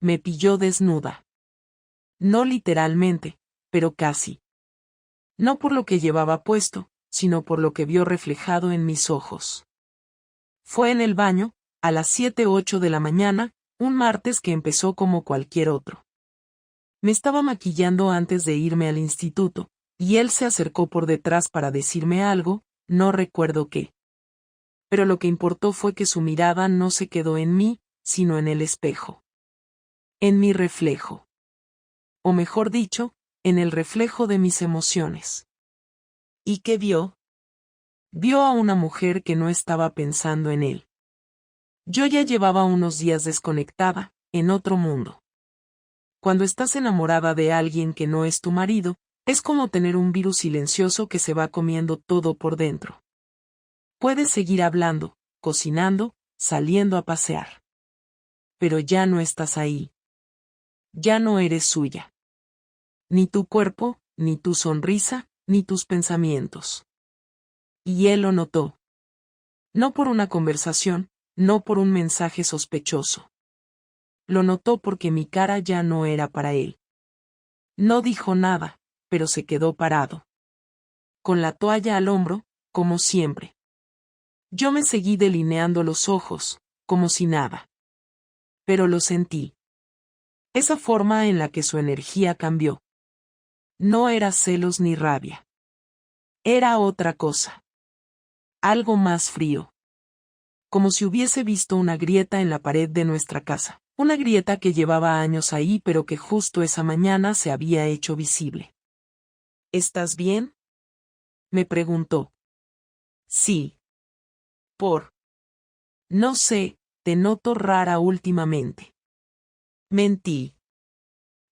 me pilló desnuda. No literalmente, pero casi. No por lo que llevaba puesto, sino por lo que vio reflejado en mis ojos. Fue en el baño, a las 7:08 de la mañana, un martes que empezó como cualquier otro. Me estaba maquillando antes de irme al instituto, y él se acercó por detrás para decirme algo, no recuerdo qué. Pero lo que importó fue que su mirada no se quedó en mí, sino en el espejo. En mi reflejo. O mejor dicho, en el reflejo de mis emociones. ¿Y qué vio? Vio a una mujer que no estaba pensando en él. Yo ya llevaba unos días desconectada, en otro mundo. Cuando estás enamorada de alguien que no es tu marido, es como tener un virus silencioso que se va comiendo todo por dentro. Puedes seguir hablando, cocinando, saliendo a pasear. Pero ya no estás ahí. Ya no eres suya. Ni tu cuerpo, ni tu sonrisa, ni tus pensamientos. Y él lo notó. No por una conversación, no por un mensaje sospechoso. Lo notó porque mi cara ya no era para él. No dijo nada, pero se quedó parado. Con la toalla al hombro, como siempre. Yo me seguí delineando los ojos, como si nada. Pero lo sentí. Esa forma en la que su energía cambió. No era celos ni rabia. Era otra cosa. Algo más frío. Como si hubiese visto una grieta en la pared de nuestra casa. Una grieta que llevaba años ahí pero que justo esa mañana se había hecho visible. ¿Estás bien?, me preguntó. Sí. No sé, te noto rara últimamente. Mentí.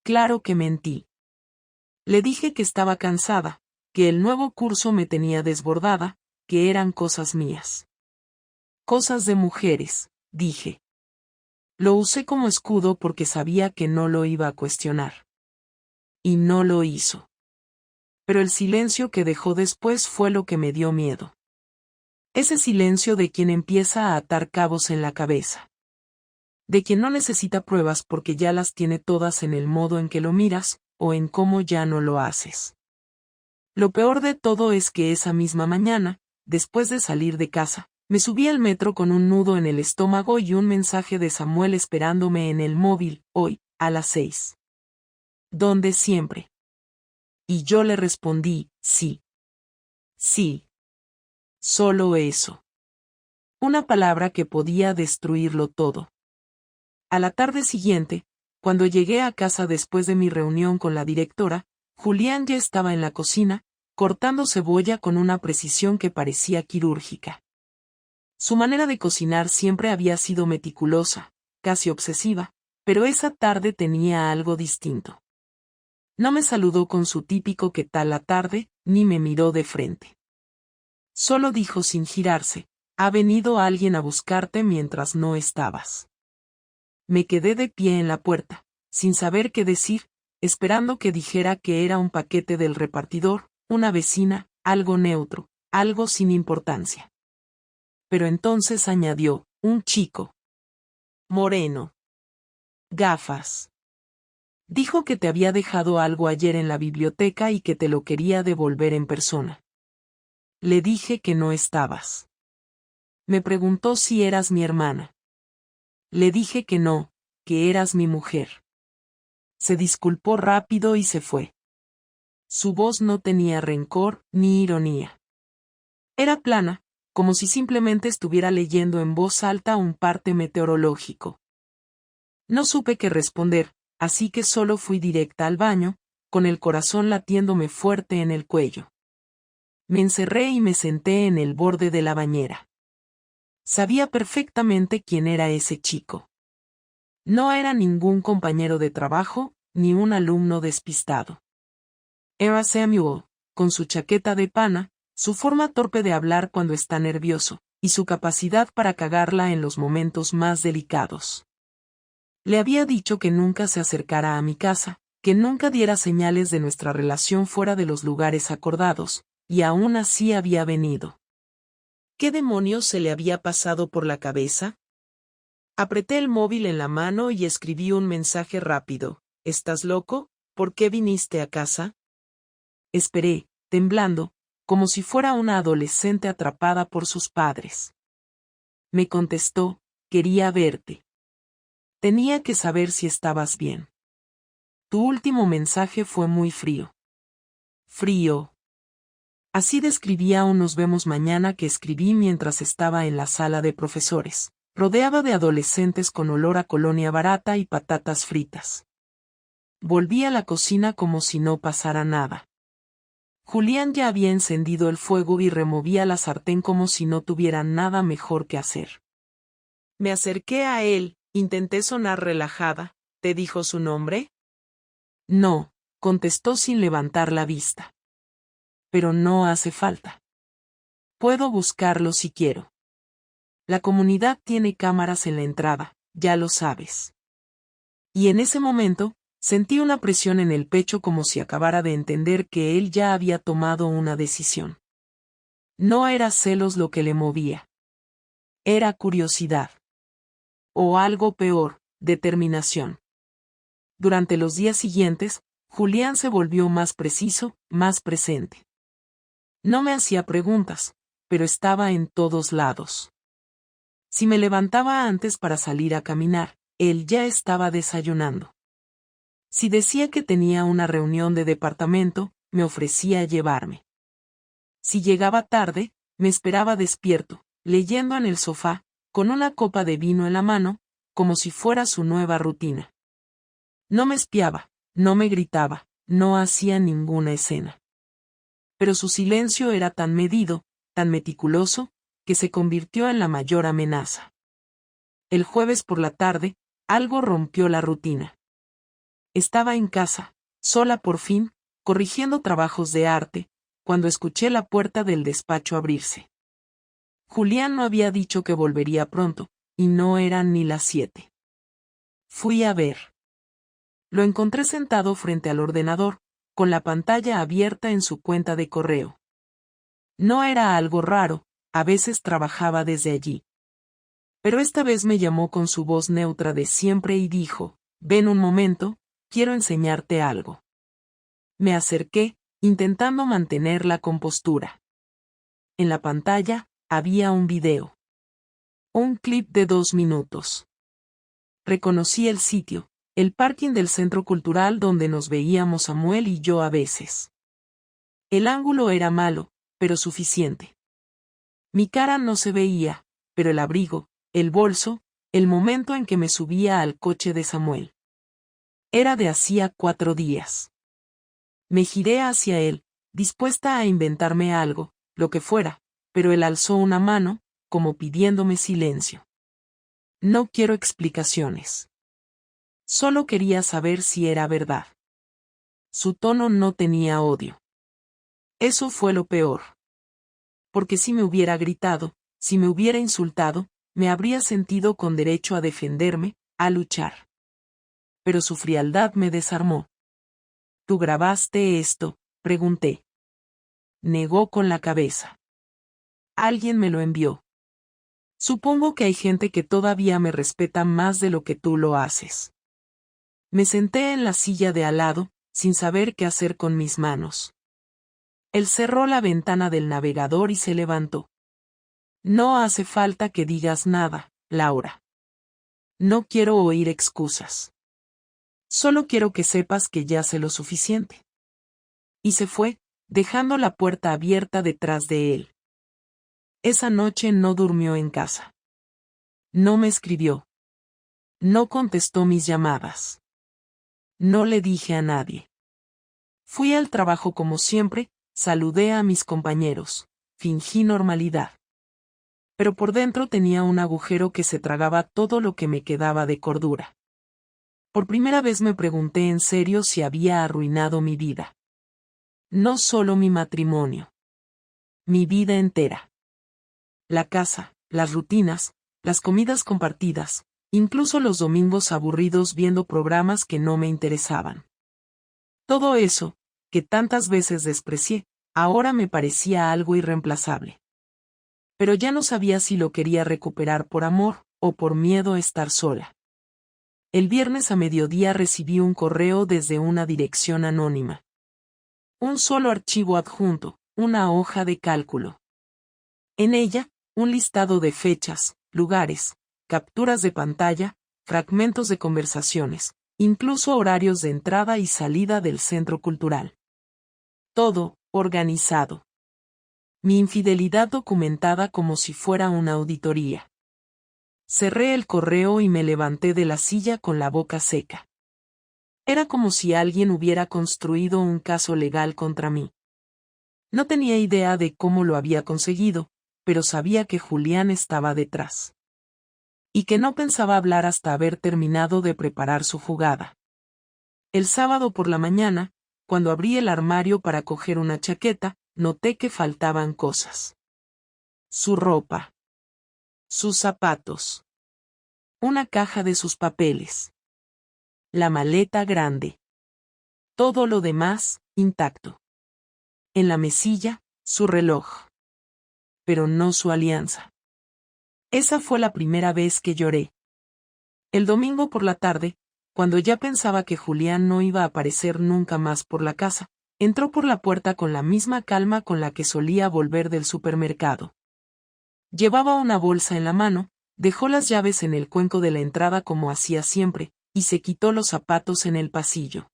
Claro que mentí. Le dije que estaba cansada, que el nuevo curso me tenía desbordada, que eran cosas mías. Cosas de mujeres, dije. Lo usé como escudo porque sabía que no lo iba a cuestionar. Y no lo hizo. Pero el silencio que dejó después fue lo que me dio miedo. Ese silencio de quien empieza a atar cabos en la cabeza. De quien no necesita pruebas porque ya las tiene todas en el modo en que lo miras, o en cómo ya no lo haces. Lo peor de todo es que esa misma mañana, después de salir de casa, me subí al metro con un nudo en el estómago y un mensaje de Samuel esperándome en el móvil, hoy, a las 6. Donde siempre. Y yo le respondí, sí. Sí. Solo eso. Una palabra que podía destruirlo todo. A la tarde siguiente, cuando llegué a casa después de mi reunión con la directora, Julián ya estaba en la cocina, cortando cebolla con una precisión que parecía quirúrgica. Su manera de cocinar siempre había sido meticulosa, casi obsesiva, pero esa tarde tenía algo distinto. No me saludó con su típico ¿qué tal la tarde?, ni me miró de frente. Solo dijo sin girarse, ha venido alguien a buscarte mientras no estabas. Me quedé de pie en la puerta, sin saber qué decir, esperando que dijera que era un paquete del repartidor, una vecina, algo neutro, algo sin importancia. Pero entonces añadió, un chico. Moreno. Gafas. Dijo que te había dejado algo ayer en la biblioteca y que te lo quería devolver en persona. Le dije que no estabas. Me preguntó si eras mi hermana. Le dije que no, que eras mi mujer. Se disculpó rápido y se fue. Su voz no tenía rencor ni ironía. Era plana, como si simplemente estuviera leyendo en voz alta un parte meteorológico. No supe qué responder, así que solo fui directa al baño, con el corazón latiéndome fuerte en el cuello. Me encerré y me senté en el borde de la bañera. Sabía perfectamente quién era ese chico. No era ningún compañero de trabajo, ni un alumno despistado. Era Samuel, con su chaqueta de pana, su forma torpe de hablar cuando está nervioso, y su capacidad para cagarla en los momentos más delicados. Le había dicho que nunca se acercara a mi casa, que nunca diera señales de nuestra relación fuera de los lugares acordados, y aún así había venido. ¿Qué demonios se le había pasado por la cabeza? Apreté el móvil en la mano y escribí un mensaje rápido. ¿Estás loco? ¿Por qué viniste a casa? Esperé, temblando, como si fuera una adolescente atrapada por sus padres. Me contestó, quería verte. Tenía que saber si estabas bien. Tu último mensaje fue muy frío. Frío. Así describía un "nos vemos mañana" que escribí mientras estaba en la sala de profesores, rodeada de adolescentes con olor a colonia barata y patatas fritas. Volví a la cocina como si no pasara nada. Julián ya había encendido el fuego y removía la sartén como si no tuviera nada mejor que hacer. Me acerqué a él, intenté sonar relajada. ¿Te dijo su nombre? No, contestó sin levantar la vista. Pero no hace falta. Puedo buscarlo si quiero. La comunidad tiene cámaras en la entrada, ya lo sabes. Y en ese momento, sentí una presión en el pecho como si acabara de entender que él ya había tomado una decisión. No era celos lo que le movía. Era curiosidad. O algo peor, determinación. Durante los días siguientes, Julián se volvió más preciso, más presente. No me hacía preguntas, pero estaba en todos lados. Si me levantaba antes para salir a caminar, él ya estaba desayunando. Si decía que tenía una reunión de departamento, me ofrecía llevarme. Si llegaba tarde, me esperaba despierto, leyendo en el sofá, con una copa de vino en la mano, como si fuera su nueva rutina. No me espiaba, no me gritaba, no hacía ninguna escena. Pero su silencio era tan medido, tan meticuloso, que se convirtió en la mayor amenaza. El jueves por la tarde, algo rompió la rutina. Estaba en casa, sola por fin, corrigiendo trabajos de arte, cuando escuché la puerta del despacho abrirse. Julián no había dicho que volvería pronto, y no eran ni las 7. Fui a ver. Lo encontré sentado frente al ordenador, con la pantalla abierta en su cuenta de correo. No era algo raro, a veces trabajaba desde allí. Pero esta vez me llamó con su voz neutra de siempre y dijo, ven un momento, quiero enseñarte algo. Me acerqué, intentando mantener la compostura. En la pantalla, había un video. Un clip de 2 minutos. Reconocí el sitio, el parking del centro cultural donde nos veíamos Samuel y yo a veces. El ángulo era malo, pero suficiente. Mi cara no se veía, pero el abrigo, el bolso, el momento en que me subía al coche de Samuel. Era de hacía 4 días. Me giré hacia él, dispuesta a inventarme algo, lo que fuera, pero él alzó una mano, como pidiéndome silencio. No quiero explicaciones. Solo quería saber si era verdad. Su tono no tenía odio. Eso fue lo peor. Porque si me hubiera gritado, si me hubiera insultado, me habría sentido con derecho a defenderme, a luchar. Pero su frialdad me desarmó. ¿Tú grabaste esto?, pregunté. Negó con la cabeza. Alguien me lo envió. Supongo que hay gente que todavía me respeta más de lo que tú lo haces. Me senté en la silla de al lado, sin saber qué hacer con mis manos. Él cerró la ventana del navegador y se levantó. No hace falta que digas nada, Laura. No quiero oír excusas. Solo quiero que sepas que ya sé lo suficiente. Y se fue, dejando la puerta abierta detrás de él. Esa noche no durmió en casa. No me escribió. No contestó mis llamadas. No le dije a nadie. Fui al trabajo como siempre, saludé a mis compañeros, fingí normalidad. Pero por dentro tenía un agujero que se tragaba todo lo que me quedaba de cordura. Por primera vez me pregunté en serio si había arruinado mi vida. No solo mi matrimonio. Mi vida entera. La casa, las rutinas, las comidas compartidas, incluso los domingos aburridos viendo programas que no me interesaban. Todo eso, que tantas veces desprecié, ahora me parecía algo irreemplazable. Pero ya no sabía si lo quería recuperar por amor, o por miedo a estar sola. El viernes a mediodía recibí un correo desde una dirección anónima. Un solo archivo adjunto, una hoja de cálculo. En ella, un listado de fechas, lugares, capturas de pantalla, fragmentos de conversaciones, incluso horarios de entrada y salida del centro cultural. Todo, organizado. Mi infidelidad documentada como si fuera una auditoría. Cerré el correo y me levanté de la silla con la boca seca. Era como si alguien hubiera construido un caso legal contra mí. No tenía idea de cómo lo había conseguido, pero sabía que Julián estaba detrás. Y que no pensaba hablar hasta haber terminado de preparar su jugada. El sábado por la mañana, cuando abrí el armario para coger una chaqueta, noté que faltaban cosas. Su ropa. Sus zapatos. Una caja de sus papeles. La maleta grande. Todo lo demás, intacto. En la mesilla, su reloj. Pero no su alianza. Esa fue la primera vez que lloré. El domingo por la tarde, cuando ya pensaba que Julián no iba a aparecer nunca más por la casa, entró por la puerta con la misma calma con la que solía volver del supermercado. Llevaba una bolsa en la mano, dejó las llaves en el cuenco de la entrada como hacía siempre, y se quitó los zapatos en el pasillo.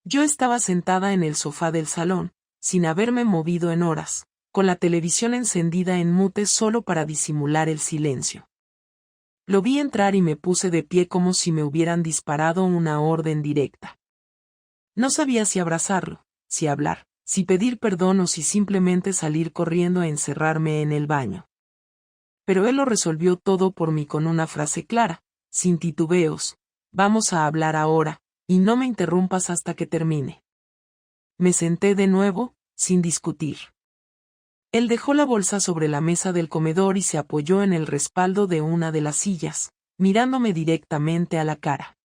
Yo estaba sentada en el sofá del salón, sin haberme movido en horas, con la televisión encendida en mute solo para disimular el silencio. Lo vi entrar y me puse de pie como si me hubieran disparado una orden directa. No sabía si abrazarlo, si hablar, si pedir perdón o si simplemente salir corriendo a encerrarme en el baño. Pero él lo resolvió todo por mí con una frase clara, sin titubeos: vamos a hablar ahora, y no me interrumpas hasta que termine. Me senté de nuevo, sin discutir. Él dejó la bolsa sobre la mesa del comedor y se apoyó en el respaldo de una de las sillas, mirándome directamente a la cara.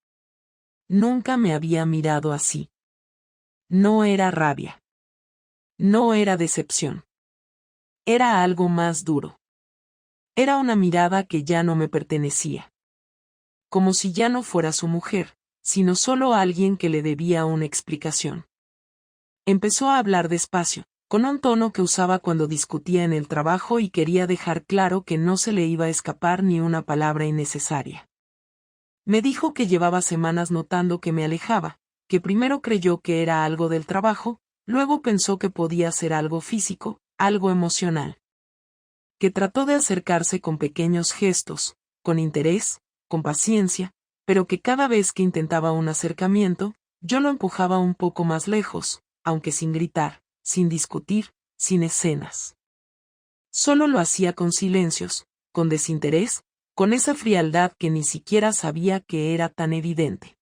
Nunca me había mirado así. No era rabia. No era decepción. Era algo más duro. Era una mirada que ya no me pertenecía. Como si ya no fuera su mujer, sino solo alguien que le debía una explicación. Empezó a hablar despacio, con un tono que usaba cuando discutía en el trabajo y quería dejar claro que no se le iba a escapar ni una palabra innecesaria. Me dijo que llevaba semanas notando que me alejaba, que primero creyó que era algo del trabajo, luego pensó que podía ser algo físico, algo emocional. Que trató de acercarse con pequeños gestos, con interés, con paciencia, pero que cada vez que intentaba un acercamiento, yo lo empujaba un poco más lejos, aunque sin gritar, sin discutir, sin escenas. Solo lo hacía con silencios, con desinterés, con esa frialdad que ni siquiera sabía que era tan evidente.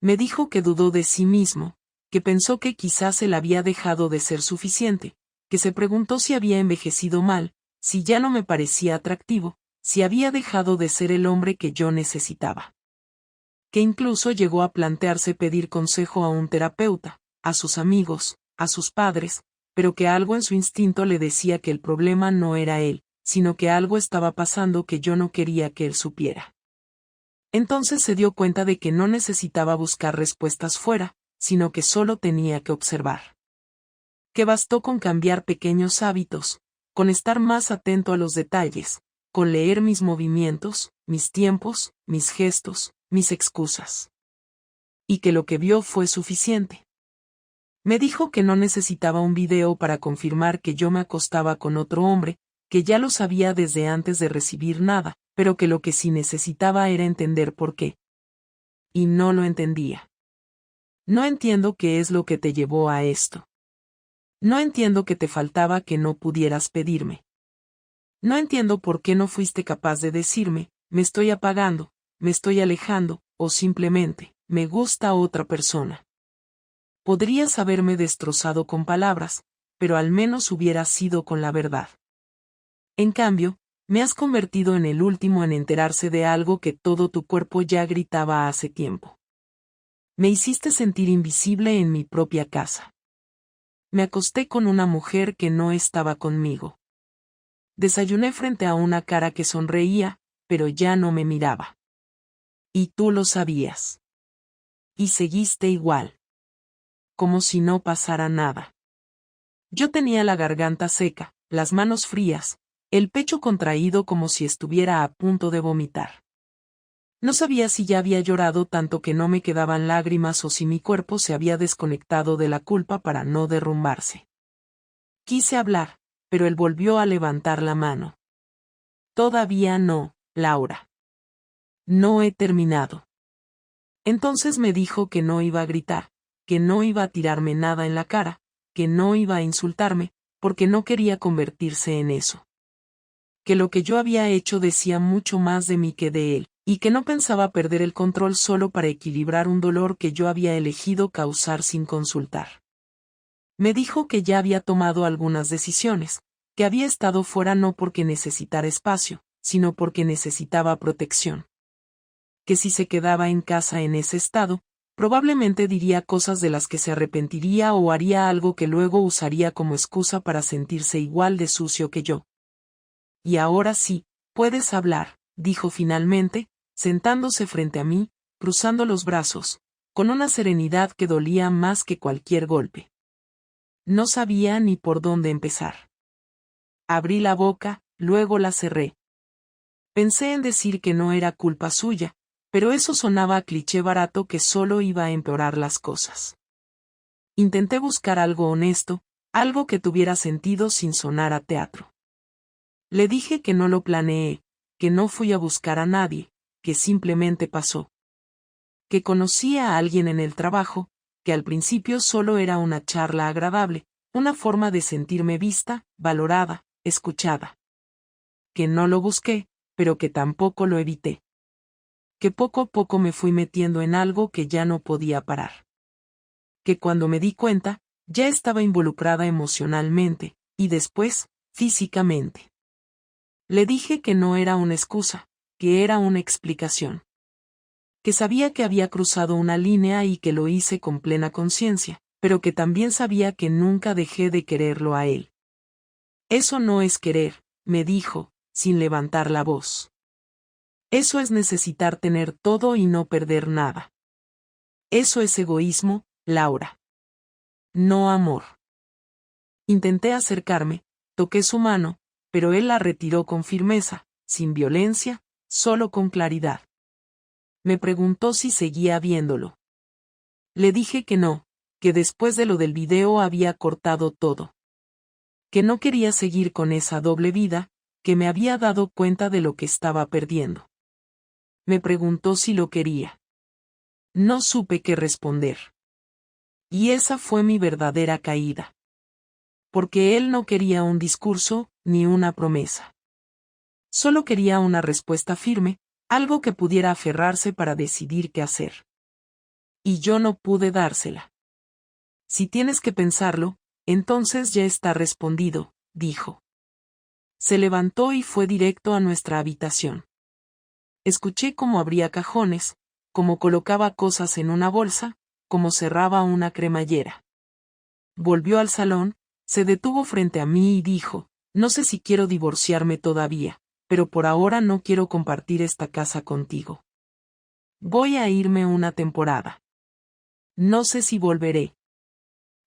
Me dijo que dudó de sí mismo, que pensó que quizás él había dejado de ser suficiente, que se preguntó si había envejecido mal, si ya no me parecía atractivo, si había dejado de ser el hombre que yo necesitaba. Que incluso llegó a plantearse pedir consejo a un terapeuta, a sus amigos, a sus padres, pero que algo en su instinto le decía que el problema no era él, sino que algo estaba pasando que yo no quería que él supiera. Entonces se dio cuenta de que no necesitaba buscar respuestas fuera, sino que solo tenía que observar. Que bastó con cambiar pequeños hábitos, con estar más atento a los detalles, con leer mis movimientos, mis tiempos, mis gestos, mis excusas. Y que lo que vio fue suficiente. Me dijo que no necesitaba un video para confirmar que yo me acostaba con otro hombre, que ya lo sabía desde antes de recibir nada, pero que lo que sí necesitaba era entender por qué. Y no lo entendía. No entiendo qué es lo que te llevó a esto. No entiendo que te faltaba que no pudieras pedirme. No entiendo por qué no fuiste capaz de decirme, me estoy apagando, me estoy alejando, o simplemente, me gusta otra persona. Podrías haberme destrozado con palabras, pero al menos hubiera sido con la verdad. En cambio, me has convertido en el último en enterarse de algo que todo tu cuerpo ya gritaba hace tiempo. Me hiciste sentir invisible en mi propia casa. Me acosté con una mujer que no estaba conmigo. Desayuné frente a una cara que sonreía, pero ya no me miraba. Y tú lo sabías. Y seguiste igual. Como si no pasara nada. Yo tenía la garganta seca, las manos frías, el pecho contraído como si estuviera a punto de vomitar. No sabía si ya había llorado tanto que no me quedaban lágrimas o si mi cuerpo se había desconectado de la culpa para no derrumbarse. Quise hablar, pero él volvió a levantar la mano. Todavía no, Laura. No he terminado. Entonces me dijo que no iba a gritar, que no iba a tirarme nada en la cara, que no iba a insultarme, porque no quería convertirse en eso. Que lo que yo había hecho decía mucho más de mí que de él, y que no pensaba perder el control solo para equilibrar un dolor que yo había elegido causar sin consultar. Me dijo que ya había tomado algunas decisiones, que había estado fuera no porque necesitara espacio, sino porque necesitaba protección. Que si se quedaba en casa en ese estado, probablemente diría cosas de las que se arrepentiría o haría algo que luego usaría como excusa para sentirse igual de sucio que yo. Y ahora sí, puedes hablar, dijo finalmente, sentándose frente a mí, cruzando los brazos, con una serenidad que dolía más que cualquier golpe. No sabía ni por dónde empezar. Abrí la boca, luego la cerré. Pensé en decir que no era culpa suya, pero eso sonaba a cliché barato que solo iba a empeorar las cosas. Intenté buscar algo honesto, algo que tuviera sentido sin sonar a teatro. Le dije que no lo planeé, que no fui a buscar a nadie, que simplemente pasó. Que conocí a alguien en el trabajo, que al principio solo era una charla agradable, una forma de sentirme vista, valorada, escuchada. Que no lo busqué, pero que tampoco lo evité. Que poco a poco me fui metiendo en algo que ya no podía parar. Que cuando me di cuenta, ya estaba involucrada emocionalmente, y después, físicamente. Le dije que no era una excusa, que era una explicación. Que sabía que había cruzado una línea y que lo hice con plena conciencia, pero que también sabía que nunca dejé de quererlo a él. Eso no es querer, me dijo, sin levantar la voz. Eso es necesitar tener todo y no perder nada. Eso es egoísmo, Laura. No amor. Intenté acercarme, toqué su mano, pero él la retiró con firmeza, sin violencia, solo con claridad. Me preguntó si seguía viéndolo. Le dije que no, que después de lo del video había cortado todo. Que no quería seguir con esa doble vida, que me había dado cuenta de lo que estaba perdiendo. Me preguntó si lo quería. No supe qué responder. Y esa fue mi verdadera caída. Porque él no quería un discurso, ni una promesa. Solo quería una respuesta firme, algo que pudiera aferrarse para decidir qué hacer. Y yo no pude dársela. Si tienes que pensarlo, entonces ya está respondido, dijo. Se levantó y fue directo a nuestra habitación. Escuché cómo abría cajones, cómo colocaba cosas en una bolsa, cómo cerraba una cremallera. Volvió al salón, se detuvo frente a mí y dijo, no sé si quiero divorciarme todavía, pero por ahora no quiero compartir esta casa contigo. Voy a irme una temporada. No sé si volveré.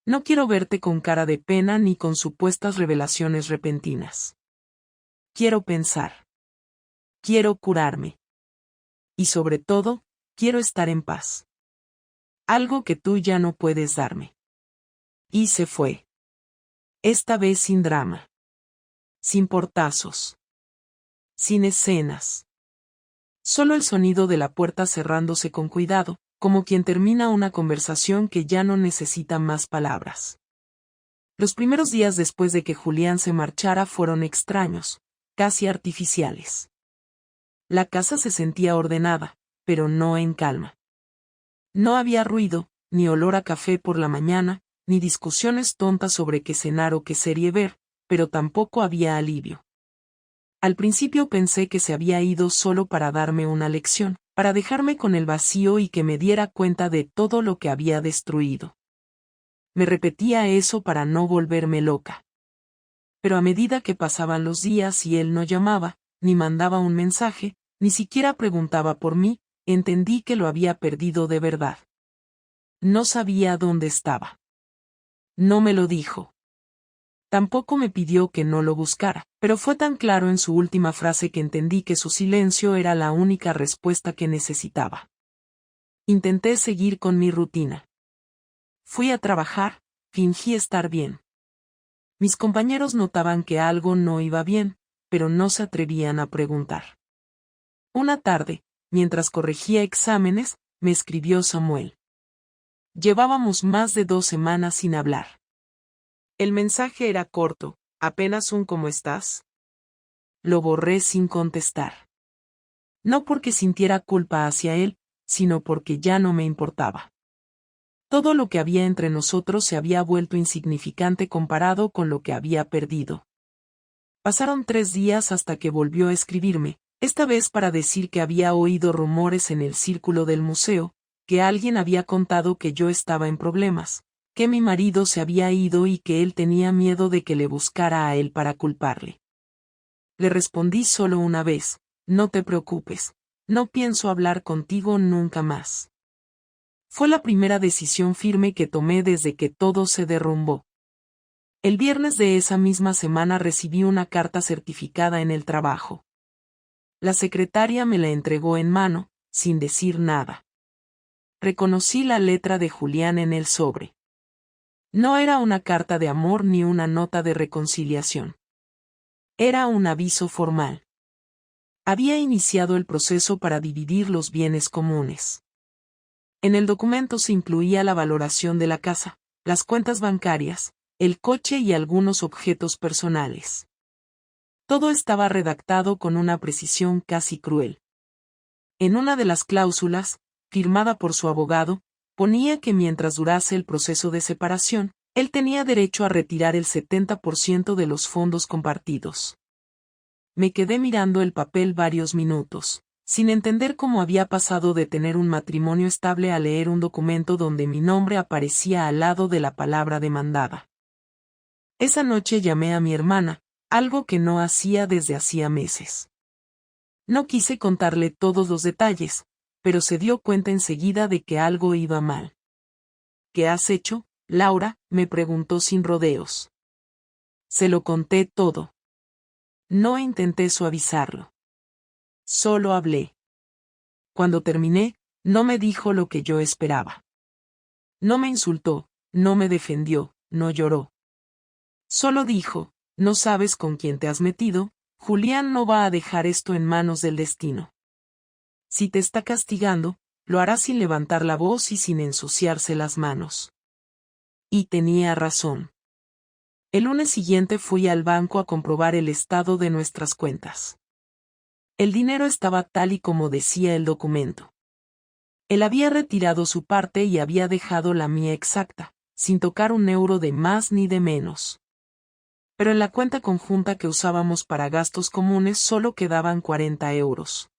No quiero verte con cara de pena ni con supuestas revelaciones repentinas. Quiero pensar. Quiero curarme. Y sobre todo, quiero estar en paz. Algo que tú ya no puedes darme. Y se fue. Esta vez sin drama. Sin portazos. Sin escenas. Solo el sonido de la puerta cerrándose con cuidado, como quien termina una conversación que ya no necesita más palabras. Los primeros días después de que Julián se marchara fueron extraños, casi artificiales. La casa se sentía ordenada, pero no en calma. No había ruido, ni olor a café por la mañana, ni discusiones tontas sobre qué cenar o qué serie ver, pero tampoco había alivio. Al principio pensé que se había ido solo para darme una lección, para dejarme con el vacío y que me diera cuenta de todo lo que había destruido. Me repetía eso para no volverme loca. Pero a medida que pasaban los días y él no llamaba, ni mandaba un mensaje, Ni siquiera preguntaba por mí, entendí que lo había perdido de verdad. No sabía dónde estaba. No me lo dijo. Tampoco me pidió que no lo buscara, pero fue tan claro en su última frase que entendí que su silencio era la única respuesta que necesitaba. Intenté seguir con mi rutina. Fui a trabajar, fingí estar bien. Mis compañeros notaban que algo no iba bien, pero no se atrevían a preguntar. Una tarde, mientras corregía exámenes, me escribió Samuel. Llevábamos más de 2 semanas sin hablar. El mensaje era corto, apenas un ¿cómo estás? Lo borré sin contestar. No porque sintiera culpa hacia él, sino porque ya no me importaba. Todo lo que había entre nosotros se había vuelto insignificante comparado con lo que había perdido. Pasaron 3 días hasta que volvió a escribirme, esta vez para decir que había oído rumores en el círculo del museo, que alguien había contado que yo estaba en problemas, que mi marido se había ido y que él tenía miedo de que le buscara a él para culparle. Le respondí solo una vez, no te preocupes, no pienso hablar contigo nunca más. Fue la primera decisión firme que tomé desde que todo se derrumbó. El viernes de esa misma semana recibí una carta certificada en el trabajo. La secretaria me la entregó en mano, sin decir nada. Reconocí la letra de Julián en el sobre. No era una carta de amor ni una nota de reconciliación. Era un aviso formal. Había iniciado el proceso para dividir los bienes comunes. En el documento se incluía la valoración de la casa, las cuentas bancarias, el coche y algunos objetos personales. Todo estaba redactado con una precisión casi cruel. En una de las cláusulas, firmada por su abogado, ponía que mientras durase el proceso de separación, él tenía derecho a retirar el 70% de los fondos compartidos. Me quedé mirando el papel varios minutos, sin entender cómo había pasado de tener un matrimonio estable a leer un documento donde mi nombre aparecía al lado de la palabra demandada. Esa noche llamé a mi hermana, algo que no hacía desde hacía meses. No quise contarle todos los detalles, pero se dio cuenta enseguida de que algo iba mal. ¿Qué has hecho, Laura?, me preguntó sin rodeos. Se lo conté todo. No intenté suavizarlo. Solo hablé. Cuando terminé, no me dijo lo que yo esperaba. No me insultó, no me defendió, no lloró. Solo dijo, no sabes con quién te has metido, Julián no va a dejar esto en manos del destino. Si te está castigando, lo hará sin levantar la voz y sin ensuciarse las manos. Y tenía razón. El lunes siguiente fui al banco a comprobar el estado de nuestras cuentas. El dinero estaba tal y como decía el documento. Él había retirado su parte y había dejado la mía exacta, sin tocar un euro de más ni de menos. Pero en la cuenta conjunta que usábamos para gastos comunes solo quedaban 40 euros.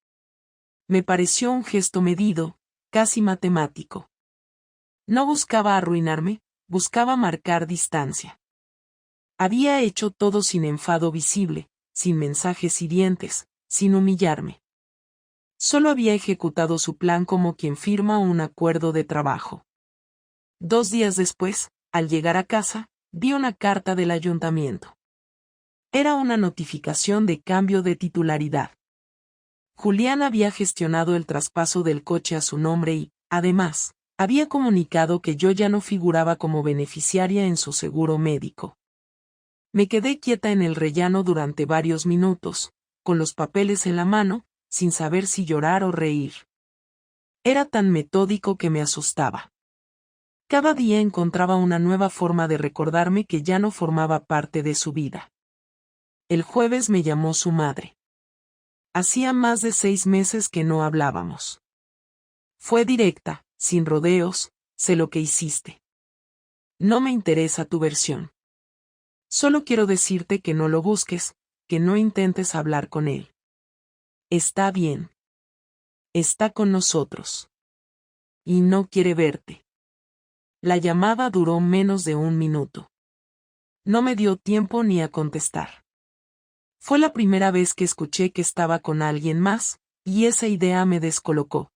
Me pareció un gesto medido, casi matemático. No buscaba arruinarme, buscaba marcar distancia. Había hecho todo sin enfado visible, sin mensajes hirientes, sin humillarme. Solo había ejecutado su plan como quien firma un acuerdo de trabajo. 2 días después, al llegar a casa, vi una carta del ayuntamiento. Era una notificación de cambio de titularidad. Julián había gestionado el traspaso del coche a su nombre y, además, había comunicado que yo ya no figuraba como beneficiaria en su seguro médico. Me quedé quieta en el rellano durante varios minutos, con los papeles en la mano, sin saber si llorar o reír. Era tan metódico que me asustaba. Cada día encontraba una nueva forma de recordarme que ya no formaba parte de su vida. El jueves me llamó su madre. Hacía más de 6 meses que no hablábamos. Fue directa, sin rodeos, sé lo que hiciste. No me interesa tu versión. Solo quiero decirte que no lo busques, que no intentes hablar con él. Está bien. Está con nosotros. Y no quiere verte. La llamada duró menos de 1 minuto. No me dio tiempo ni a contestar. Fue la primera vez que escuché que estaba con alguien más, y esa idea me descolocó.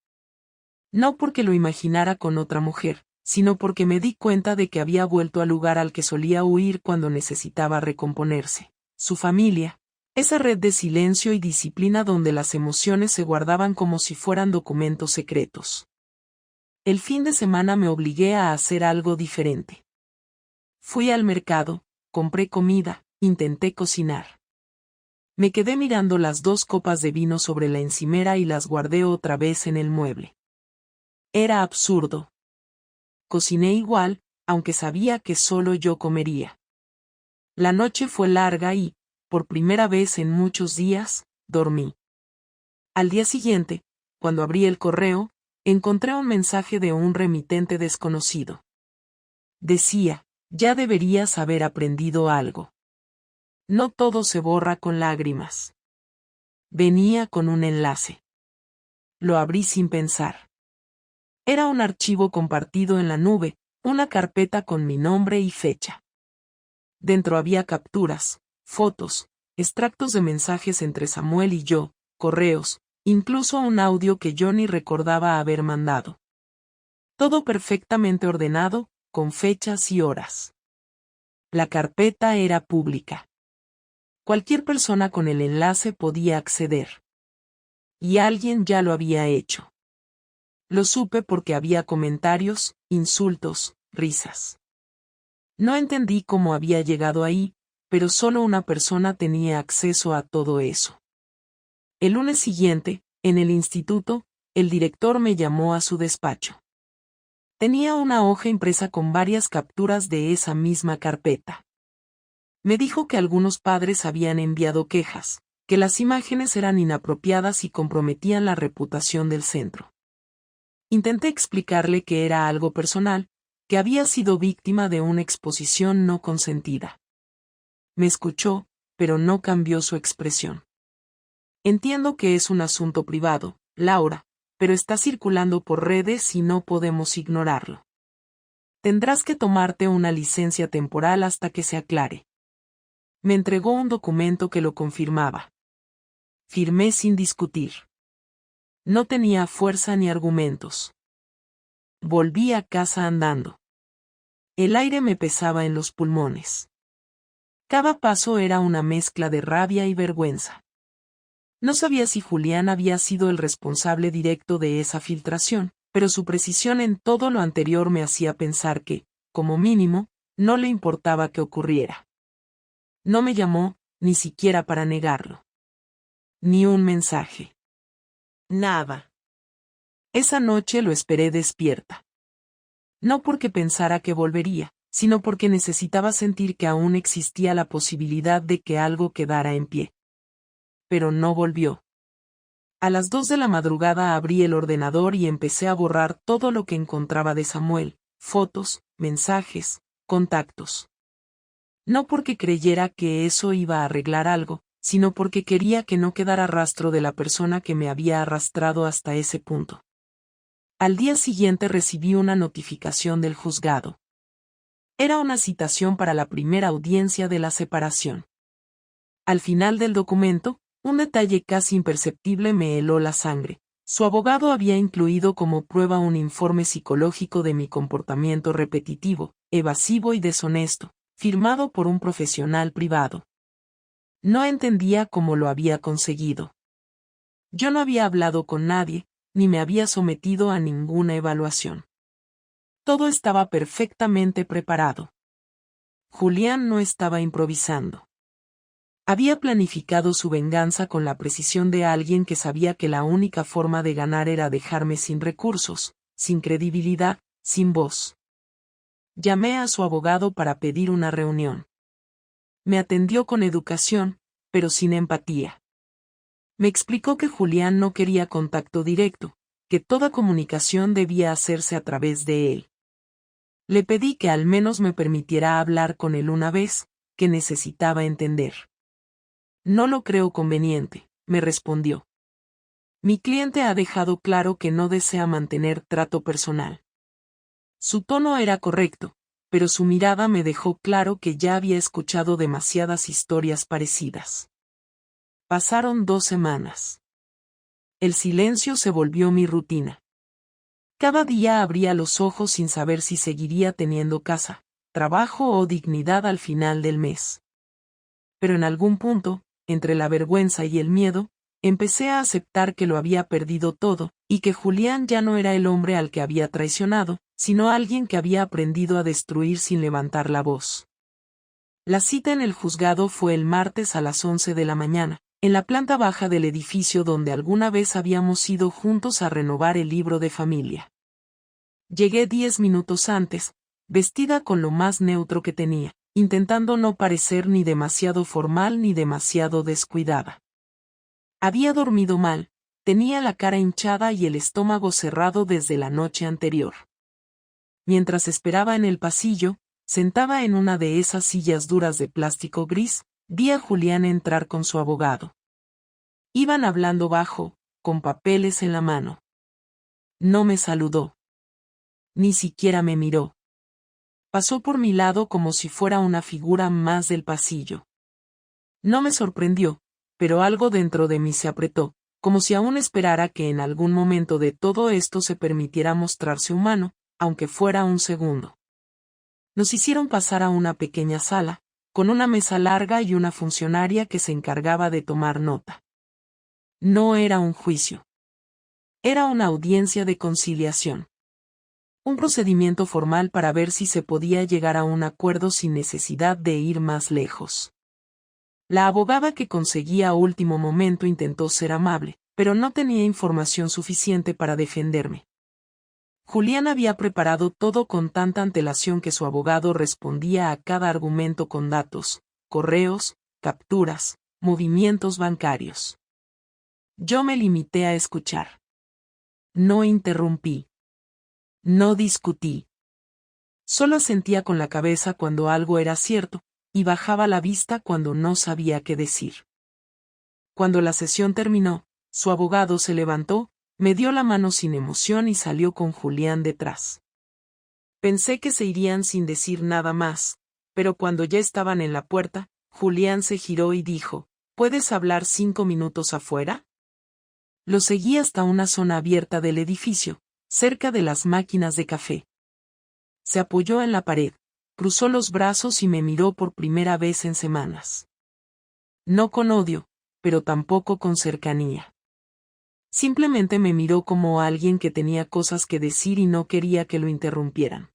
No porque lo imaginara con otra mujer, sino porque me di cuenta de que había vuelto al lugar al que solía huir cuando necesitaba recomponerse. Su familia, esa red de silencio y disciplina donde las emociones se guardaban como si fueran documentos secretos. El fin de semana me obligué a hacer algo diferente. Fui al mercado, compré comida, intenté cocinar. Me quedé mirando las 2 copas de vino sobre la encimera y las guardé otra vez en el mueble. Era absurdo. Cociné igual, aunque sabía que solo yo comería. La noche fue larga y, por primera vez en muchos días, dormí. Al día siguiente, cuando abrí el correo, encontré un mensaje de un remitente desconocido. Decía, ya deberías haber aprendido algo. No todo se borra con lágrimas. Venía con un enlace. Lo abrí sin pensar. Era un archivo compartido en la nube, una carpeta con mi nombre y fecha. Dentro había capturas, fotos, extractos de mensajes entre Samuel y yo, correos, incluso un audio que yo ni recordaba haber mandado. Todo perfectamente ordenado, con fechas y horas. La carpeta era pública. Cualquier persona con el enlace podía acceder. Y alguien ya lo había hecho. Lo supe porque había comentarios, insultos, risas. No entendí cómo había llegado ahí, pero solo una persona tenía acceso a todo eso. El lunes siguiente, en el instituto, el director me llamó a su despacho. Tenía una hoja impresa con varias capturas de esa misma carpeta. Me dijo que algunos padres habían enviado quejas, que las imágenes eran inapropiadas y comprometían la reputación del centro. Intenté explicarle que era algo personal, que había sido víctima de una exposición no consentida. Me escuchó, pero no cambió su expresión. Entiendo que es un asunto privado, Laura, pero está circulando por redes y no podemos ignorarlo. Tendrás que tomarte una licencia temporal hasta que se aclare. Me entregó un documento que lo confirmaba. Firmé sin discutir. No tenía fuerza ni argumentos. Volví a casa andando. El aire me pesaba en los pulmones. Cada paso era una mezcla de rabia y vergüenza. No sabía si Julián había sido el responsable directo de esa filtración, pero su precisión en todo lo anterior me hacía pensar que, como mínimo, no le importaba que ocurriera. No me llamó, ni siquiera para negarlo. Ni un mensaje. Nada. Esa noche lo esperé despierta. No porque pensara que volvería, sino porque necesitaba sentir que aún existía la posibilidad de que algo quedara en pie. Pero no volvió. A las 2 de la madrugada abrí el ordenador y empecé a borrar todo lo que encontraba de Samuel, fotos, mensajes, contactos. No porque creyera que eso iba a arreglar algo, sino porque quería que no quedara rastro de la persona que me había arrastrado hasta ese punto. Al día siguiente recibí una notificación del juzgado. Era una citación para la primera audiencia de la separación. Al final del documento, un detalle casi imperceptible me heló la sangre. Su abogado había incluido como prueba un informe psicológico de mi comportamiento repetitivo, evasivo y deshonesto, firmado por un profesional privado. No entendía cómo lo había conseguido. Yo no había hablado con nadie, ni me había sometido a ninguna evaluación. Todo estaba perfectamente preparado. Julián no estaba improvisando. Había planificado su venganza con la precisión de alguien que sabía que la única forma de ganar era dejarme sin recursos, sin credibilidad, sin voz. Llamé a su abogado para pedir una reunión. Me atendió con educación, pero sin empatía. Me explicó que Julián no quería contacto directo, que toda comunicación debía hacerse a través de él. Le pedí que al menos me permitiera hablar con él una vez, que necesitaba entender. No lo creo conveniente, me respondió. Mi cliente ha dejado claro que no desea mantener trato personal. Su tono era correcto, pero su mirada me dejó claro que ya había escuchado demasiadas historias parecidas. Pasaron 2 semanas. El silencio se volvió mi rutina. Cada día abría los ojos sin saber si seguiría teniendo casa, trabajo o dignidad al final del mes. Pero en algún punto, entre la vergüenza y el miedo, empecé a aceptar que lo había perdido todo, y que Julián ya no era el hombre al que había traicionado, sino alguien que había aprendido a destruir sin levantar la voz. La cita en el juzgado fue el martes a las 11 de la mañana, en la planta baja del edificio donde alguna vez habíamos ido juntos a renovar el libro de familia. Llegué 10 minutos antes, vestida con lo más neutro que tenía, intentando no parecer ni demasiado formal ni demasiado descuidada. Había dormido mal, tenía la cara hinchada y el estómago cerrado desde la noche anterior. Mientras esperaba en el pasillo, sentada en una de esas sillas duras de plástico gris, vi a Julián entrar con su abogado. Iban hablando bajo, con papeles en la mano. No me saludó. Ni siquiera me miró. Pasó por mi lado como si fuera una figura más del pasillo. No me sorprendió, pero algo dentro de mí se apretó, como si aún esperara que en algún momento de todo esto se permitiera mostrarse humano, aunque fuera un segundo. Nos hicieron pasar a una pequeña sala, con una mesa larga y una funcionaria que se encargaba de tomar nota. No era un juicio. Era una audiencia de conciliación. Un procedimiento formal para ver si se podía llegar a un acuerdo sin necesidad de ir más lejos. La abogada que conseguí a último momento intentó ser amable, pero no tenía información suficiente para defenderme. Julián había preparado todo con tanta antelación que su abogado respondía a cada argumento con datos, correos, capturas, movimientos bancarios. Yo me limité a escuchar. No interrumpí. No discutí. Solo asentía con la cabeza cuando algo era cierto, y bajaba la vista cuando no sabía qué decir. Cuando la sesión terminó, su abogado se levantó, me dio la mano sin emoción y salió con Julián detrás. Pensé que se irían sin decir nada más, pero cuando ya estaban en la puerta, Julián se giró y dijo, ¿puedes hablar 5 minutos afuera? Lo seguí hasta una zona abierta del edificio, cerca de las máquinas de café. Se apoyó en la pared, cruzó los brazos y me miró por primera vez en semanas. No con odio, pero tampoco con cercanía. Simplemente me miró como alguien que tenía cosas que decir y no quería que lo interrumpieran.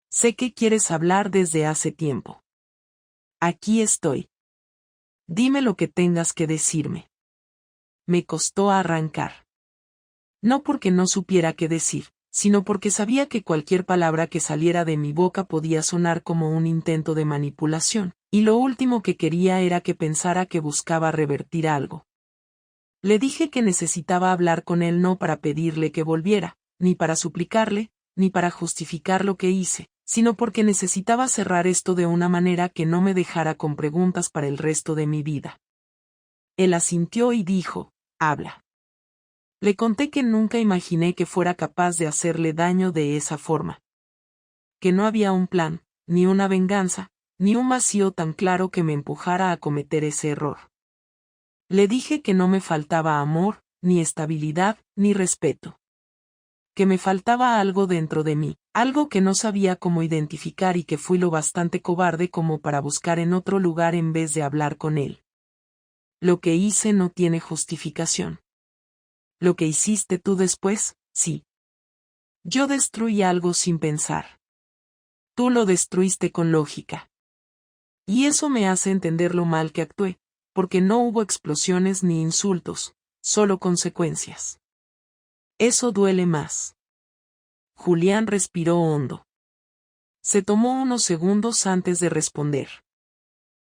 Sé que quieres hablar desde hace tiempo. Aquí estoy. Dime lo que tengas que decirme. Me costó arrancar. No porque no supiera qué decir, sino porque sabía que cualquier palabra que saliera de mi boca podía sonar como un intento de manipulación, y lo último que quería era que pensara que buscaba revertir algo. Le dije que necesitaba hablar con él no para pedirle que volviera, ni para suplicarle, ni para justificar lo que hice, sino porque necesitaba cerrar esto de una manera que no me dejara con preguntas para el resto de mi vida. Él asintió y dijo, habla. Le conté que nunca imaginé que fuera capaz de hacerle daño de esa forma. Que no había un plan, ni una venganza, ni un vacío tan claro que me empujara a cometer ese error. Le dije que no me faltaba amor, ni estabilidad, ni respeto. Que me faltaba algo dentro de mí, algo que no sabía cómo identificar y que fui lo bastante cobarde como para buscar en otro lugar en vez de hablar con él. Lo que hice no tiene justificación. Lo que hiciste tú después, sí. Yo destruí algo sin pensar. Tú lo destruiste con lógica. Y eso me hace entender lo mal que actué, porque no hubo explosiones ni insultos, solo consecuencias. Eso duele más. Julián respiró hondo. Se tomó unos segundos antes de responder.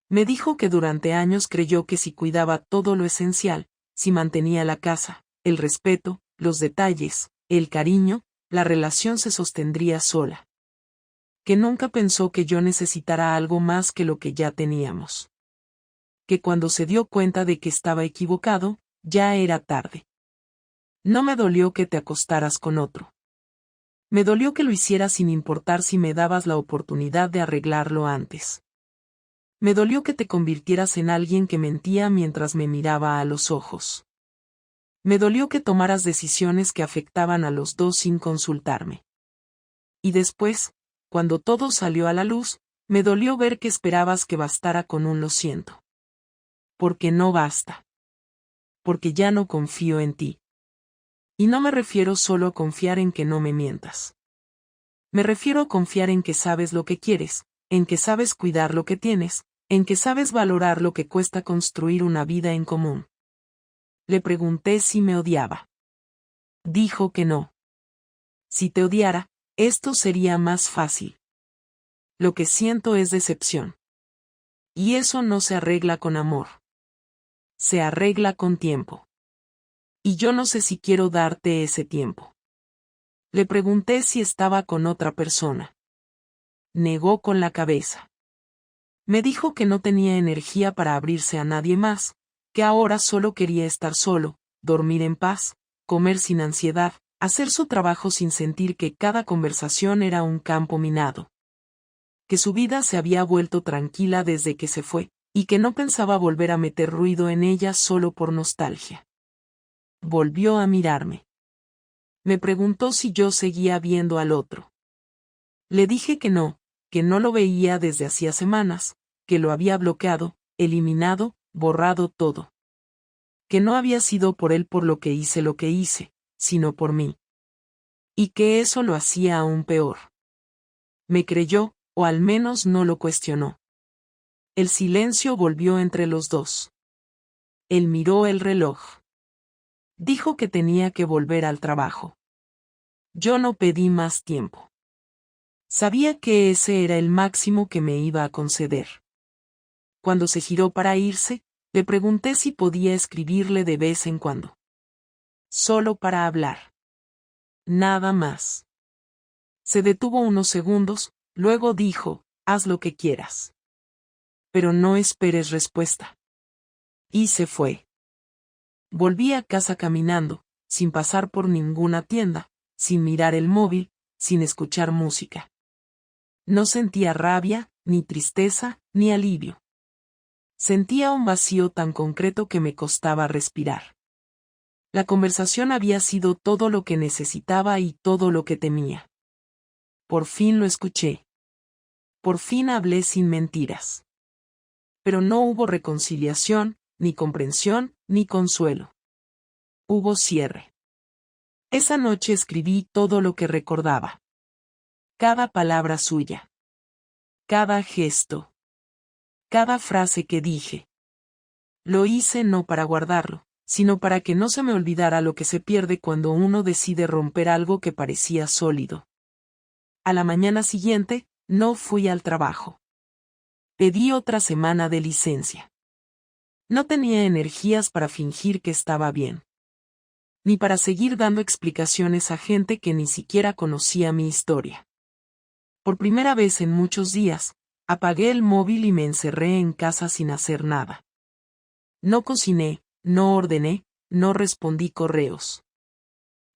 Me dijo que durante años creyó que si cuidaba todo lo esencial, si mantenía la casa, el respeto, los detalles, el cariño, la relación se sostendría sola. Que nunca pensó que yo necesitara algo más que lo que ya teníamos. Que cuando se dio cuenta de que estaba equivocado, ya era tarde. No me dolió que te acostaras con otro. Me dolió que lo hicieras sin importar si me dabas la oportunidad de arreglarlo antes. Me dolió que te convirtieras en alguien que mentía mientras me miraba a los ojos. Me dolió que tomaras decisiones que afectaban a los dos sin consultarme. Y después, cuando todo salió a la luz, me dolió ver que esperabas que bastara con un lo siento. Porque no basta. Porque ya no confío en ti. Y no me refiero solo a confiar en que no me mientas. Me refiero a confiar en que sabes lo que quieres, en que sabes cuidar lo que tienes, en que sabes valorar lo que cuesta construir una vida en común. Le pregunté si me odiaba. Dijo que no. Si te odiara, esto sería más fácil. Lo que siento es decepción. Y eso no se arregla con amor. Se arregla con tiempo. Y yo no sé si quiero darte ese tiempo. Le pregunté si estaba con otra persona. Negó con la cabeza. Me dijo que no tenía energía para abrirse a nadie más, que ahora solo quería estar solo, dormir en paz, comer sin ansiedad, hacer su trabajo sin sentir que cada conversación era un campo minado. Que su vida se había vuelto tranquila desde que se fue, y que no pensaba volver a meter ruido en ella solo por nostalgia. Volvió a mirarme. Me preguntó si yo seguía viendo al otro. Le dije que no lo veía desde hacía semanas, que lo había bloqueado, eliminado, borrado todo. Que no había sido por él por lo que hice, sino por mí. Y que eso lo hacía aún peor. Me creyó, o al menos no lo cuestionó. El silencio volvió entre los dos. Él miró el reloj. Dijo que tenía que volver al trabajo. Yo no pedí más tiempo. Sabía que ese era el máximo que me iba a conceder. Cuando se giró para irse, le pregunté si podía escribirle de vez en cuando. Solo para hablar. Nada más. Se detuvo unos segundos, luego dijo, haz lo que quieras. Pero no esperes respuesta. Y se fue. Volví a casa caminando, sin pasar por ninguna tienda, sin mirar el móvil, sin escuchar música. No sentía rabia, ni tristeza, ni alivio. Sentía un vacío tan concreto que me costaba respirar. La conversación había sido todo lo que necesitaba y todo lo que temía. Por fin lo escuché. Por fin hablé sin mentiras. Pero no hubo reconciliación, ni comprensión, ni consuelo. Hubo cierre. Esa noche escribí todo lo que recordaba. Cada palabra suya. Cada gesto. Cada frase que dije. Lo hice no para guardarlo, sino para que no se me olvidara lo que se pierde cuando uno decide romper algo que parecía sólido. A la mañana siguiente, no fui al trabajo. Pedí otra semana de licencia. No tenía energías para fingir que estaba bien. Ni para seguir dando explicaciones a gente que ni siquiera conocía mi historia. Por primera vez en muchos días, apagué el móvil y me encerré en casa sin hacer nada. No cociné, no ordené, no respondí correos.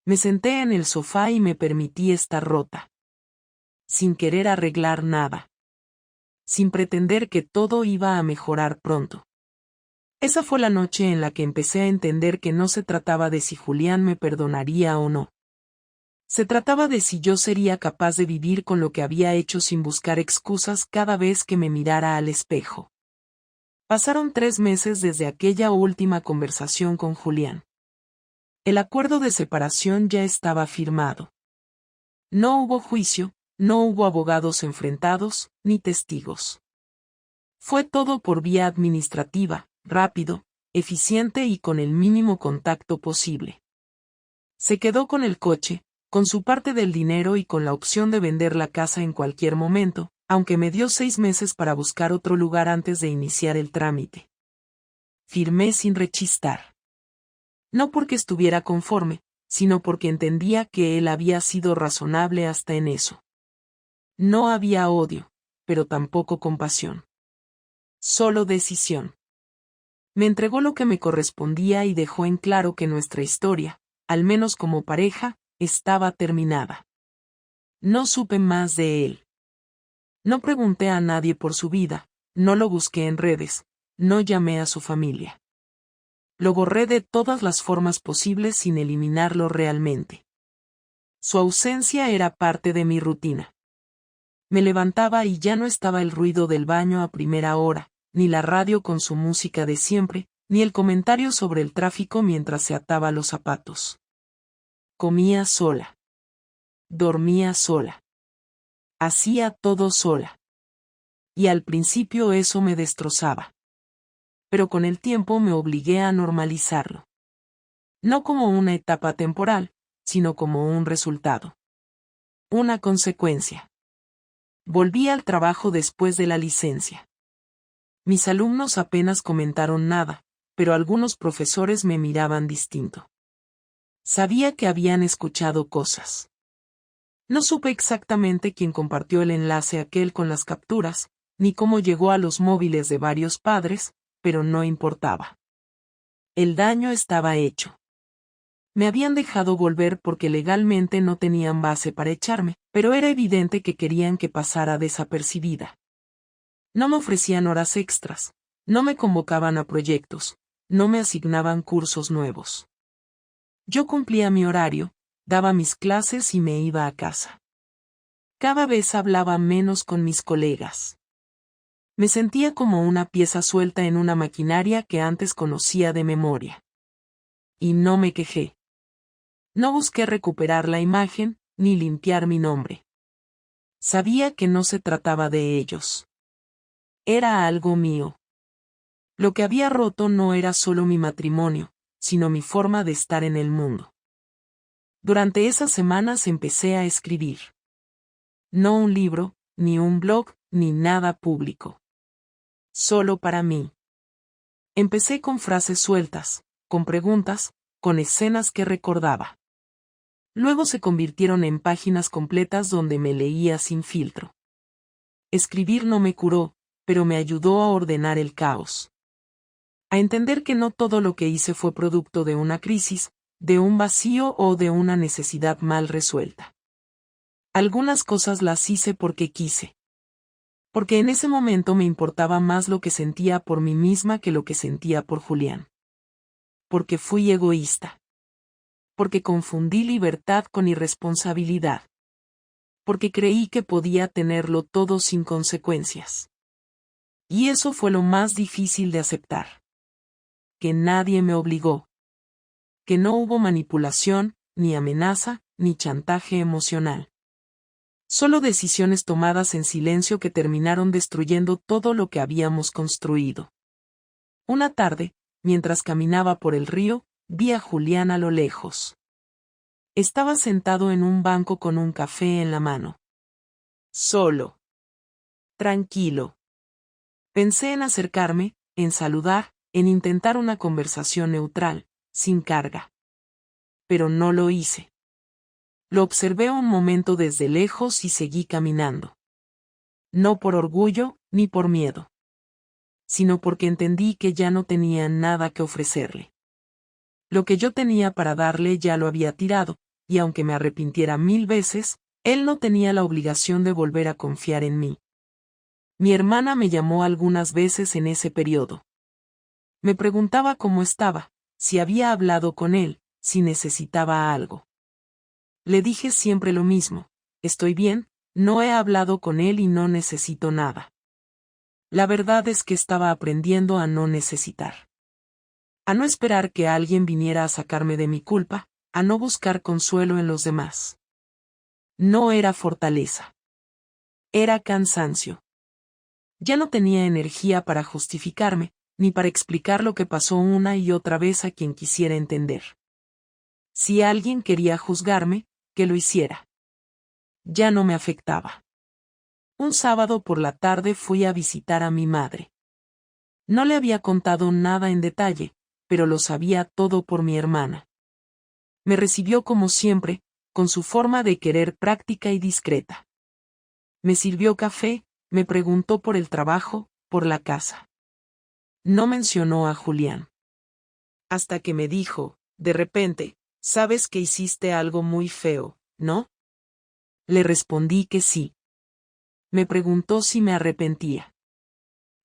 Me senté en el sofá y me permití estar rota. Sin querer arreglar nada. Sin pretender que todo iba a mejorar pronto. Esa fue la noche en la que empecé a entender que no se trataba de si Julián me perdonaría o no. Se trataba de si yo sería capaz de vivir con lo que había hecho sin buscar excusas cada vez que me mirara al espejo. Pasaron 3 meses desde aquella última conversación con Julián. El acuerdo de separación ya estaba firmado. No hubo juicio, no hubo abogados enfrentados, ni testigos. Fue todo por vía administrativa, rápido, eficiente y con el mínimo contacto posible. Se quedó con el coche, con su parte del dinero y con la opción de vender la casa en cualquier momento, aunque me dio 6 meses para buscar otro lugar antes de iniciar el trámite. Firmé sin rechistar. No porque estuviera conforme, sino porque entendía que él había sido razonable hasta en eso. No había odio, pero tampoco compasión. Solo decisión. Me entregó lo que me correspondía y dejó en claro que nuestra historia, al menos como pareja, estaba terminada. No supe más de él. No pregunté a nadie por su vida, no lo busqué en redes, no llamé a su familia. Lo borré de todas las formas posibles sin eliminarlo realmente. Su ausencia era parte de mi rutina. Me levantaba y ya no estaba el ruido del baño a primera hora, ni la radio con su música de siempre, ni el comentario sobre el tráfico mientras se ataba los zapatos. Comía sola. Dormía sola. Hacía todo sola. Y al principio eso me destrozaba. Pero con el tiempo me obligué a normalizarlo. No como una etapa temporal, sino como un resultado. Una consecuencia. Volví al trabajo después de la licencia. Mis alumnos apenas comentaron nada, pero algunos profesores me miraban distinto. Sabía que habían escuchado cosas. No supe exactamente quién compartió el enlace aquel con las capturas, ni cómo llegó a los móviles de varios padres, pero no importaba. El daño estaba hecho. Me habían dejado volver porque legalmente no tenían base para echarme, pero era evidente que querían que pasara desapercibida. No me ofrecían horas extras, no me convocaban a proyectos, no me asignaban cursos nuevos. Yo cumplía mi horario, daba mis clases y me iba a casa. Cada vez hablaba menos con mis colegas. Me sentía como una pieza suelta en una maquinaria que antes conocía de memoria. Y no me quejé. No busqué recuperar la imagen, ni limpiar mi nombre. Sabía que no se trataba de ellos. Era algo mío. Lo que había roto no era solo mi matrimonio, sino mi forma de estar en el mundo. Durante esas semanas empecé a escribir. No un libro, ni un blog, ni nada público. Solo para mí. Empecé con frases sueltas, con preguntas, con escenas que recordaba. Luego se convirtieron en páginas completas donde me leía sin filtro. Escribir no me curó, pero me ayudó a ordenar el caos. A entender que no todo lo que hice fue producto de una crisis, de un vacío o de una necesidad mal resuelta. Algunas cosas las hice porque quise. Porque en ese momento me importaba más lo que sentía por mí misma que lo que sentía por Julián. Porque fui egoísta. Porque confundí libertad con irresponsabilidad. Porque creí que podía tenerlo todo sin consecuencias. Y eso fue lo más difícil de aceptar. Que nadie me obligó. Que no hubo manipulación, ni amenaza, ni chantaje emocional. Solo decisiones tomadas en silencio que terminaron destruyendo todo lo que habíamos construido. Una tarde, mientras caminaba por el río, vi a Julián a lo lejos. Estaba sentado en un banco con un café en la mano. Solo. Tranquilo. Pensé en acercarme, en saludar, en intentar una conversación neutral, sin carga. Pero no lo hice. Lo observé un momento desde lejos y seguí caminando. No por orgullo, ni por miedo. Sino porque entendí que ya no tenía nada que ofrecerle. Lo que yo tenía para darle ya lo había tirado, y aunque me arrepintiera 1000 veces, él no tenía la obligación de volver a confiar en mí. Mi hermana me llamó algunas veces en ese periodo. Me preguntaba cómo estaba, si había hablado con él, si necesitaba algo. Le dije siempre lo mismo, estoy bien, no he hablado con él y no necesito nada. La verdad es que estaba aprendiendo a no necesitar. A no esperar que alguien viniera a sacarme de mi culpa, a no buscar consuelo en los demás. No era fortaleza. Era cansancio. Ya no tenía energía para justificarme, ni para explicar lo que pasó una y otra vez a quien quisiera entender. Si alguien quería juzgarme, que lo hiciera. Ya no me afectaba. Un sábado por la tarde fui a visitar a mi madre. No le había contado nada en detalle, pero lo sabía todo por mi hermana. Me recibió como siempre, con su forma de querer práctica y discreta. Me sirvió café, me preguntó por el trabajo, por la casa. No mencionó a Julián. Hasta que me dijo, de repente, sabes que hiciste algo muy feo, ¿no? Le respondí que sí. Me preguntó si me arrepentía.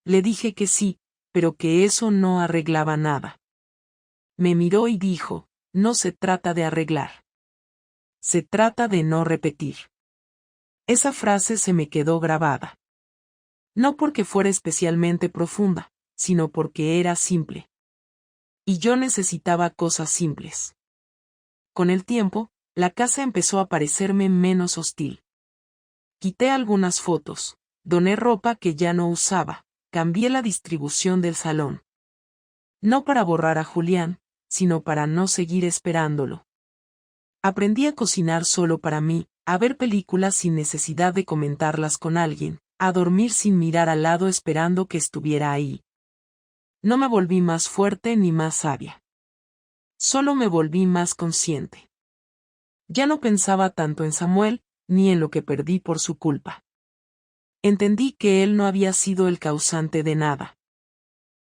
Le dije que sí, pero que eso no arreglaba nada. Me miró y dijo, no se trata de arreglar. Se trata de no repetir. Esa frase se me quedó grabada. No porque fuera especialmente profunda, sino porque era simple. Y yo necesitaba cosas simples. Con el tiempo, la casa empezó a parecerme menos hostil. Quité algunas fotos, doné ropa que ya no usaba, cambié la distribución del salón. No para borrar a Julián, sino para no seguir esperándolo. Aprendí a cocinar solo para mí, a ver películas sin necesidad de comentarlas con alguien, a dormir sin mirar al lado esperando que estuviera ahí. No me volví más fuerte ni más sabia. Solo me volví más consciente. Ya no pensaba tanto en Samuel, ni en lo que perdí por su culpa. Entendí que él no había sido el causante de nada.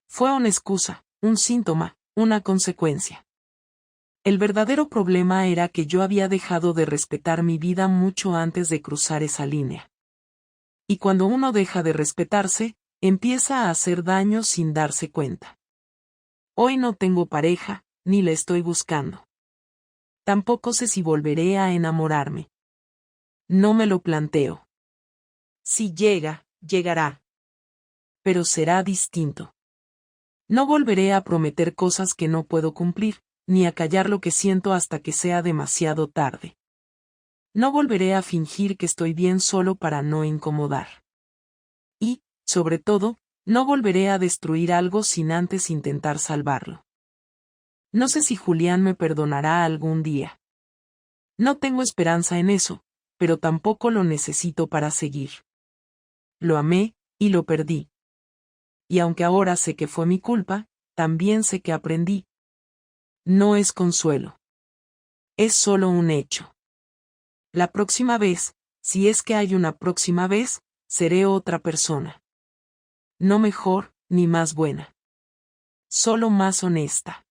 Fue una excusa, un síntoma, una consecuencia. El verdadero problema era que yo había dejado de respetar mi vida mucho antes de cruzar esa línea. Y cuando uno deja de respetarse, empieza a hacer daño sin darse cuenta. Hoy no tengo pareja, ni la estoy buscando. Tampoco sé si volveré a enamorarme. No me lo planteo. Si llega, llegará. Pero será distinto. No volveré a prometer cosas que no puedo cumplir, ni a callar lo que siento hasta que sea demasiado tarde. No volveré a fingir que estoy bien solo para no incomodar. Y, sobre todo, no volveré a destruir algo sin antes intentar salvarlo. No sé si Julián me perdonará algún día. No tengo esperanza en eso, pero tampoco lo necesito para seguir. Lo amé, y lo perdí. Y aunque ahora sé que fue mi culpa, también sé que aprendí. No es consuelo. Es solo un hecho. La próxima vez, si es que hay una próxima vez, seré otra persona. No mejor, ni más buena. Solo más honesta.